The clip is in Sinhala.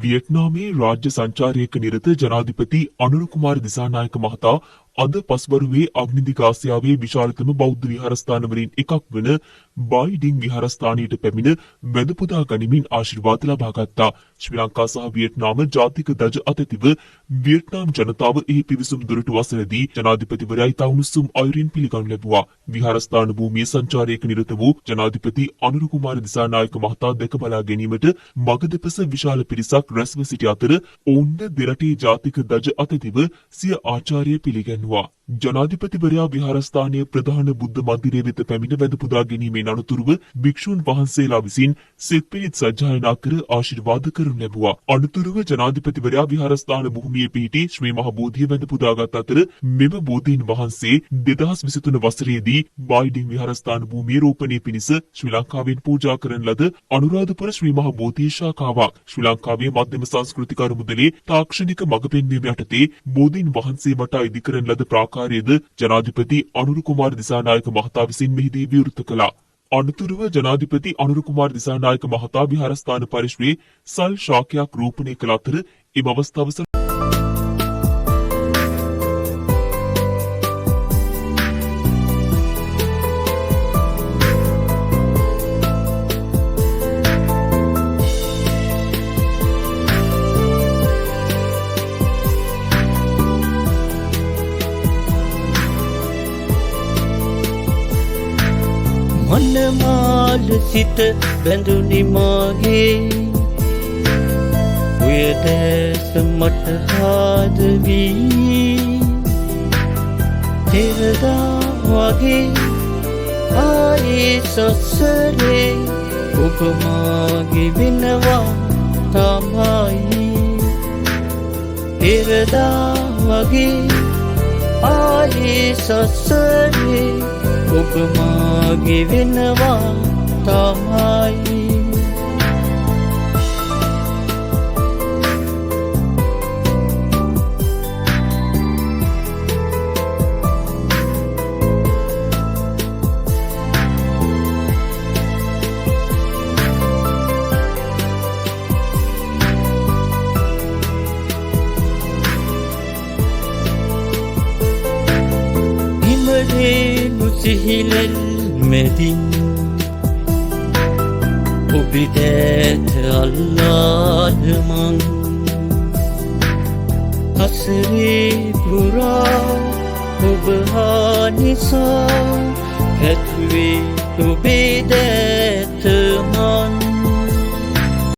වියට්නාමයේ රාජ්‍ය සංචාරයක නිරත ජනාධිපති අනුර කුමාර දිසානායක මහතා අද පස්වරුවේ අග්නිදිග ආසියාවේ විශාලතම බෞද්ධ විහාරස්ථානවලින් එකක් වන බායිඩින් විහාරස්ථානයට පැමිණ වැඳ පුදා ගනිමින් ආශිර්වාද ලබා ගත්තා. ශ්‍රී ලංකා සහ වියට්නාම ජාතික දජ අතැතිව වියට්නාම් ජනතාව එහි පිවිසුම් දුරට වසරදී ජනාධිපතිවරයා ඉතා උණුසුම් අයුරින් පිළිගනු ලැබුවා. විහාරස්ථාන භූමියේ සංචාරයක නිරත වූ ජනාධිපති අනුර කුමාර දිසානායක මහතා දැක බලා ගැනීමට මග දෙපස විශාල පිරිසක් රැස්ව සිටි අතර ඔවුන්ද දෙරටේ ජාතික දජ අතැතිව සිය ආචාර්ය පිළිගැන්වුවා. ජනාධිපතිවරයා විහාරස්ථානයේ ප්‍රධාන බුද්ධ මන්දිරය වෙත පැමිණ වැඳ පුදා ගැනීමෙන් අනතුරුව භික්ෂූන් වහන්සේලා විසින් සෙත් පිරිත් සජ්ජායනා කර ආශිර්වාද කරනු ලැබුවා. අනතුරුව ජනාධිපතිවරයා විහාරස්ථාන භූමියේ පිහිටි ශ්‍රී මහ බෝධිය වැඳ පුදාගත් අතර මෙම බෝධීන් වහන්සේ 2023 වසරේදී බායිඩින් විහාරස්ථාන භූමියේ රෝපණය පිණිස ශ්‍රී ලංකාවෙන් පූජා කරන ලද අනුරාධපුර ශ්‍රී මහ බෝධි ශාඛාවක්. ශ්‍රී ලංකාවේ මධ්‍යම සංස්කෘතික අරමුදලේ තාක්ෂණික මඟ පෙන්වීම යටතේ බෝධීන් වහන්සේ වටා ඉදිකරන ලද ප්‍රාකාරයේද ජනාධිපති අනුර කුමාර දිසානායක මහතා විසින් මෙහිදී විවෘත කළා. අනතුරුව ජනාධිපති අනුර කුමාර දිසානායක මහතා විහාරස්ථාන පරිශ්‍රයේ සල් ශාකයක් රෝපණය කළ අතර එම අවස්ථාව මනමාල සිත බැඳුනි මාගේ උයදැස මට හාද වී තෙරදා වගේ ආයේ සසරේ ඔබ මාගේ වෙනවා තමයි තෙරදා වගේ ආයේ සසරේ ඔබ මාගේ වෙනවා තමයි. සිහිලෙන් මෙදින් ඔබි දැත අල්ලාද මං අසරේ පුරා ඔබ හා නිසා හැතුවේ ඔබේ දැත මං